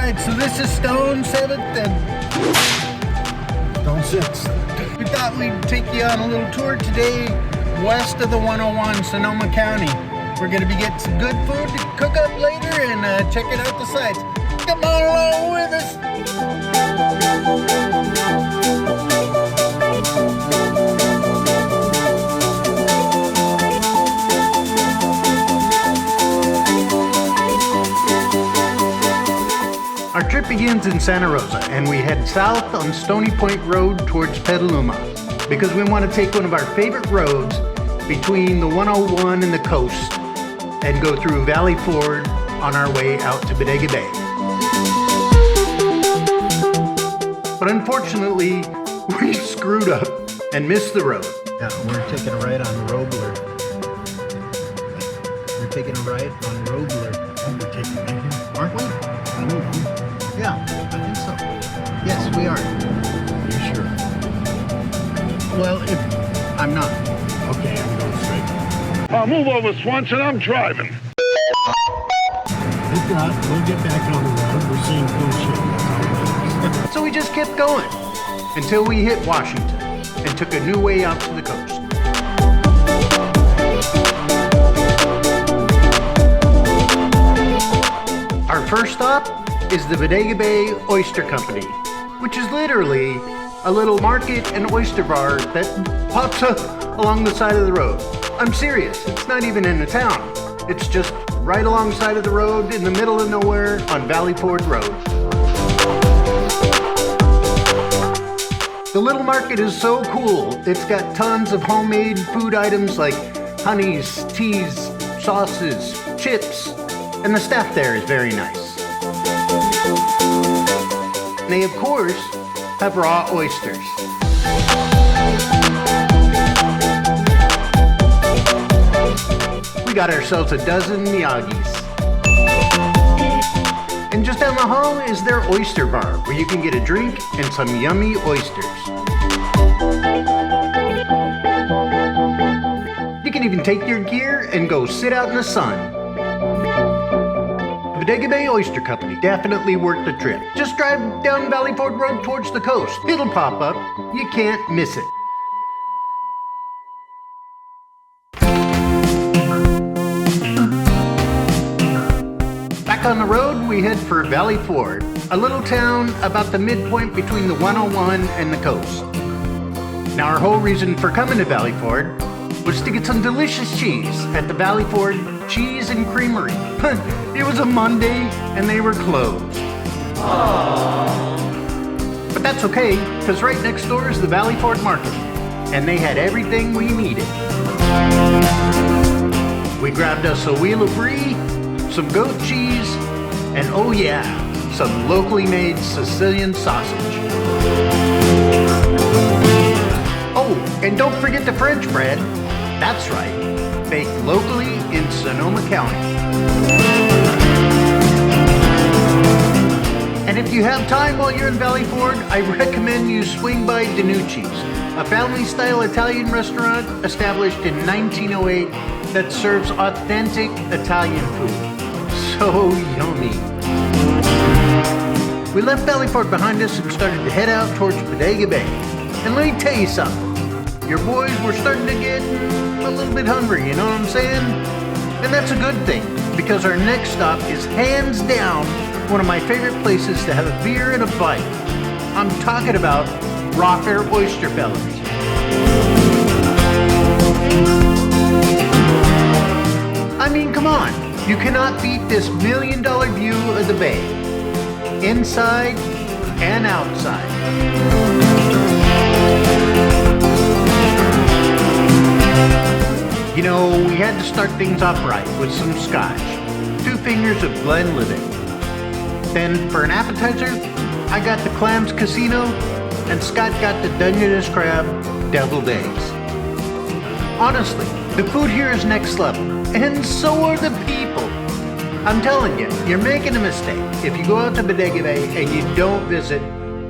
Alright, so this is Stone 7th and Stone 6th. we thought we'd take you on a little tour today west of the 101, Sonoma County. We're going to be getting some good food to cook up later and checking out the sights. Come on along with us! Our trip begins in Santa Rosa and we head south on Stony Point Road towards Petaluma because we want to take one of our favorite roads between the 101 and the coast and go through Valley Ford on our way out to Bodega Bay. But unfortunately, we screwed up and missed the road. Yeah, we're taking a right on Robler. We're taking a right on Robler. We're taking a right here, aren't we? I don't know. Yeah, I think so. Yes, we are. Are you sure? Well, if I'm not. Okay, I'm going straight. Move over, Swanson, I'm driving. If not, we'll get back on the road. We're seeing cool shit. So we just kept going until we hit Washington and took a new way out to the coast. Our first stop is the Bodega Bay Oyster Company, which is literally a little market and oyster bar that pops up along the side of the road. I'm serious, it's not even in the town. It's just right alongside of the road in the middle of nowhere on Valley Ford Road. The little market is so cool. It's got tons of homemade food items like honeys, teas, sauces, chips, and the staff there is very nice. They, of course, have raw oysters. We got ourselves a dozen Miyagis. And just down the hall is their oyster bar, where you can get a drink and some yummy oysters. You can even take your gear and go sit out in the sun. Bodega Bay Oyster Company, definitely worth the trip. Just drive down Valley Ford Road towards the coast. It'll pop up. You can't miss it. Back on the road, we head for Valley Ford, a little town about the midpoint between the 101 and the coast. Now, our whole reason for coming to Valley Ford was to get some delicious cheese at the Valley Ford Cheese and Creamery. It was a Monday and they were closed. Aww. But that's okay, because right next door is the Valley Ford Market, and they had everything we needed. We grabbed us a wheel of brie, some goat cheese, and oh yeah, some locally made Sicilian sausage. Oh, and don't forget the French bread. That's right, baked locally in Sonoma County. And if you have time while you're in Valley Ford, I recommend you swing by DiNucci's, a family-style Italian restaurant established in 1908 that serves authentic Italian food. So yummy. We left Valley Ford behind us and started to head out towards Bodega Bay. And let me tell you something. Your boys were starting to get a little bit hungry, you know what I'm saying? And that's a good thing, because our next stop is hands down one of my favorite places to have a beer and a bite. I'm talking about Rocker Oysterfellers. I mean, come on. You cannot beat this $1 million view of the bay, inside and outside. You know, we had to start things off right with some scotch. 2 fingers of Glenlivet. Then for an appetizer, I got the Clams Casino, and Scott got the Dungeness Crab Deviled Eggs. Honestly, the food here is next level, and so are the people. I'm telling you, you're making a mistake if you go out to Bodega Bay and you don't visit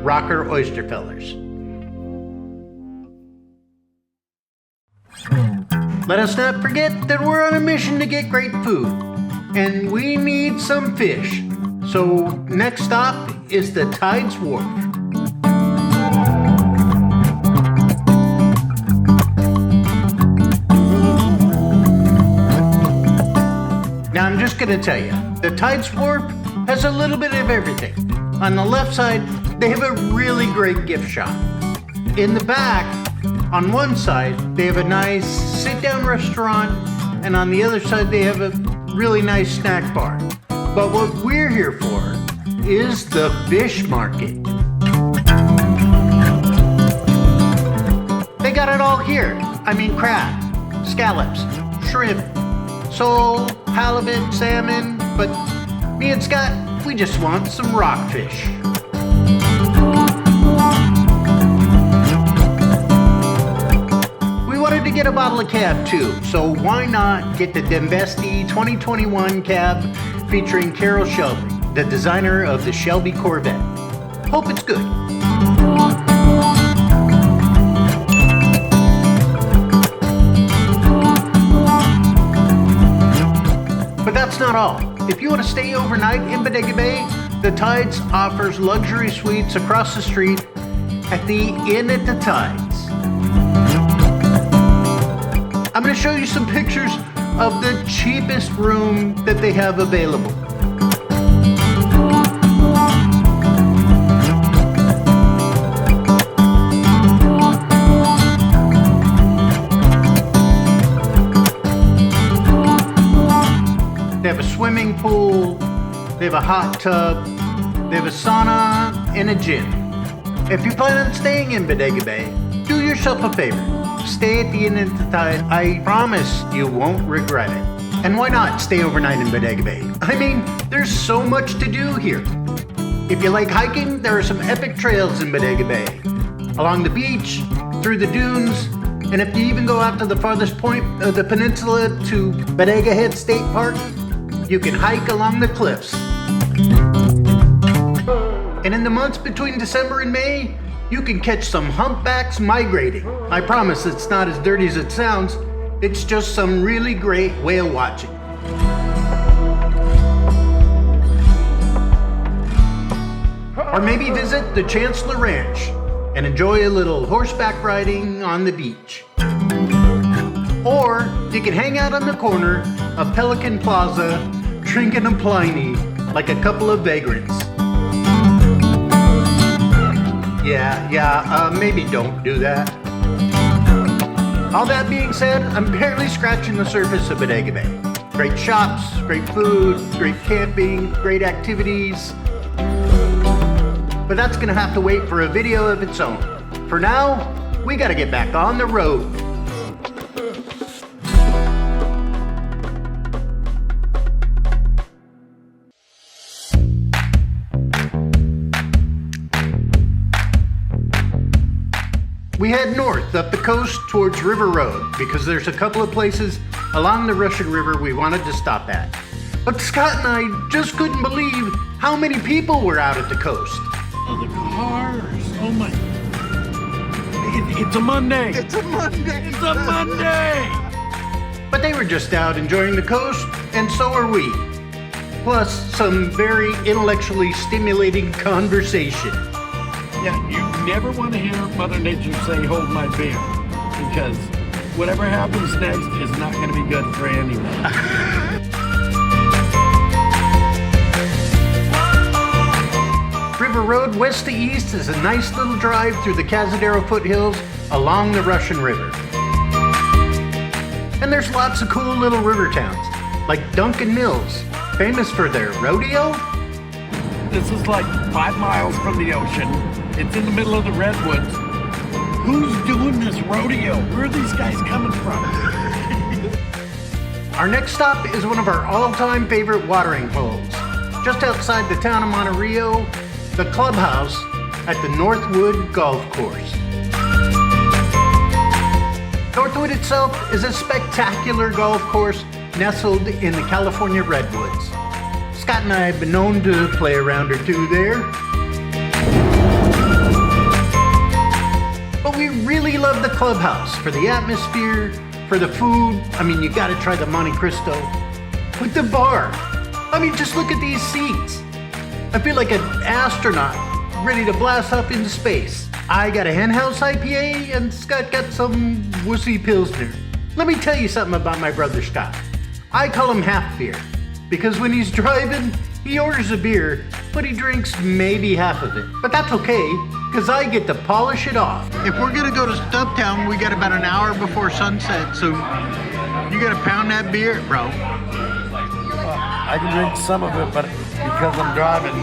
Rocker Oysterfellers. Let us not forget that we're on a mission to get great food, and we need some fish. So next stop is the Tides Wharf. Now I'm just gonna tell you, the Tides Wharf has a little bit of everything. On the left side, they have a really great gift shop. In the back, on one side, they have a nice sit-down restaurant, and on the other side, they have a really nice snack bar. But what we're here for is the fish market. They got it all here. I mean crab, scallops, shrimp, sole, halibut, salmon, but me and Scott, we just want some rockfish. We wanted to get a bottle of cab too, so why not get the Dembesti 2021 cab featuring Carroll Shelby, the designer of the Shelby Corvette. Hope it's good. But that's not all. If you want to stay overnight in Bodega Bay, the Tides offers luxury suites across the street at the Inn at the Tides. I'm going to show you some pictures of the cheapest room that they have available. They have a swimming pool, they have a hot tub, they have a sauna, and a gym. If you plan on staying in Bodega Bay, do yourself a favor. Stay at the Inn at the Tide. I promise you won't regret it. And why not stay overnight in Bodega Bay? I mean, there's so much to do here. If you like hiking, there are some epic trails in Bodega Bay. Along the beach, through the dunes, and if you even go out to the farthest point of the peninsula to Bodega Head State Park, you can hike along the cliffs. And in the months between December and May, you can catch some humpbacks migrating. I promise it's not as dirty as it sounds. It's just some really great whale watching. Or maybe visit the Chancellor Ranch and enjoy a little horseback riding on the beach. Or you can hang out on the corner of Pelican Plaza, drinking a Pliny like a couple of vagrants. Maybe don't do that. All that being said, I'm barely scratching the surface of Bodega Bay. Great shops, great food, great camping, great activities. But that's gonna have to wait for a video of its own. For now, we gotta get back on the road. We head north up the coast towards River Road because there's a couple of places along the Russian River we wanted to stop at. But Scott and I just couldn't believe how many people were out at the coast. Oh, the cars. Oh my. It's a Monday. It's a Monday. It's a Monday. But they were just out enjoying the coast, and so are we. Plus some very intellectually stimulating conversation. Yeah, you never want to hear Mother Nature say, hold my beer. Because whatever happens next is not going to be good for anyone. River Road west to east is a nice little drive through the Cazadero foothills along the Russian River. And there's lots of cool little river towns, like Duncan Mills, famous for their rodeo. This is like 5 miles from the ocean. It's in the middle of the redwoods. Who's doing this rodeo? Where are these guys coming from? Our next stop is one of our all-time favorite watering holes. Just outside the town of Monterrey, the clubhouse at the Northwood Golf Course. Northwood itself is a spectacular golf course nestled in the California redwoods. Scott and I have been known to play a round or two there. But we really love the clubhouse for the atmosphere, for the food. I mean, you gotta try the Monte Cristo. With the bar. I mean, just look at these seats. I feel like an astronaut ready to blast up into space. I got a henhouse IPA and Scott got some wussy Pilsner. Let me tell you something about my brother Scott. I call him half beer because when he's driving, he orders a beer, but he drinks maybe half of it. But that's okay, because I get to polish it off. If we're gonna go to Stumptown, we got about an hour before sunset, so you gotta pound that beer, bro. I can drink some of it, but because I'm driving,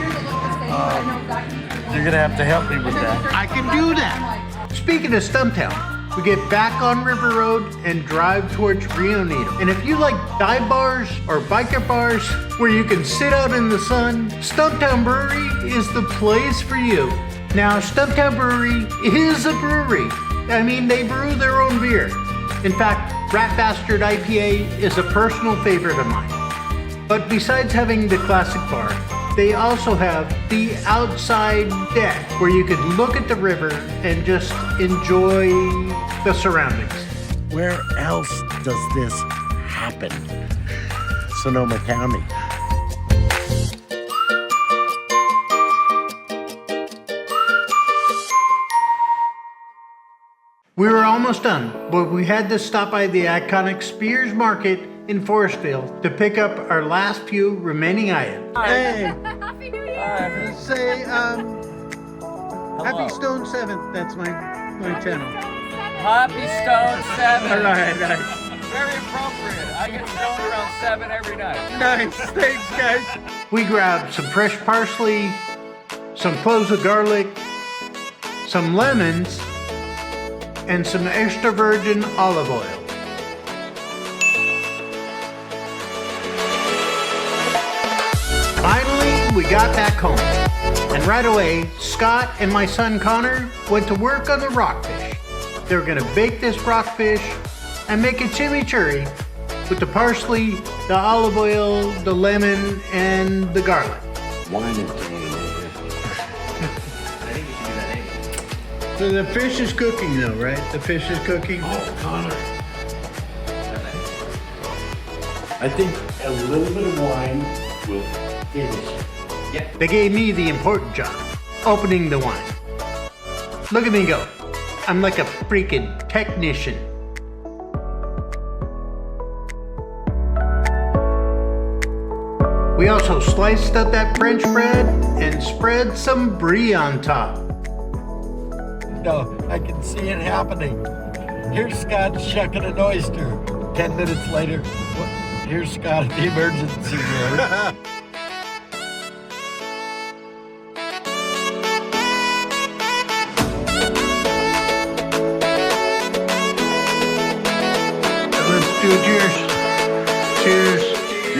you're gonna have to help me with that. I can do that. Speaking of Stumptown, we get back on River Road and drive towards Rio Neto. And if you like dive bars or biker bars where you can sit out in the sun, Stumptown Brewery is the place for you. Now, Stumptown Brewery is a brewery. I mean, they brew their own beer. In fact, Rat Bastard IPA is a personal favorite of mine. But besides having the classic bar, they also have the outside deck where you can look at the river and just enjoy the surroundings. Where else does this happen? Sonoma County. We were almost done, but we had to stop by the iconic Spears Market in Forestville to pick up our last few remaining items. Hey, Happy New Year! say, Happy Stone 7th, that's my channel. Happy Stone 7. All right, nice. Very appropriate. I get stoned around 7 every night. Nice, thanks guys. We grabbed some fresh parsley, some cloves of garlic, some lemons, and some extra virgin olive oil. Finally, we got back home. And right away, Scott and my son Connor went to work on the rockfish. They were gonna bake this rockfish and make a chimichurri with the parsley, the olive oil, the lemon, and the garlic. Wine and cane. So the fish is cooking though, right? The fish is cooking? Oh, Connor. I think a little bit of wine will finish. They gave me the important job, opening the wine. Look at me go. I'm like a freaking technician. We also sliced up that French bread and spread some brie on top. No, I can see it happening. Here's Scott shucking an oyster. 10 minutes later, here's Scott at the emergency room. Let's do a cheers. Cheers.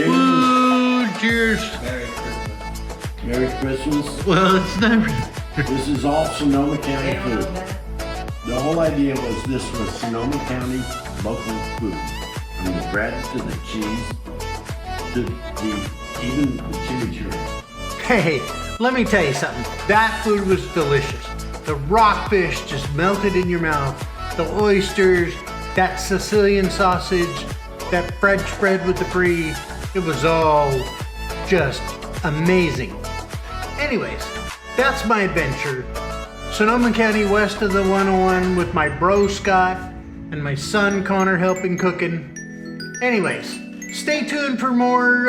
Woo, cheers. Merry Christmas. Well, it's never. This is all Sonoma County food. The whole idea was this was Sonoma County local food. From the bread to the cheese to even the chimichurri. Hey, let me tell you something. That food was delicious. The rockfish just melted in your mouth. The oysters, that Sicilian sausage, that French bread with the brie. It was all just amazing. Anyways, that's my adventure. Sonoma County west of the 101 with my bro Scott and my son Connor helping cooking. Anyways, stay tuned for more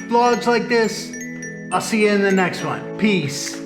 vlogs like this. I'll see you in the next one. Peace.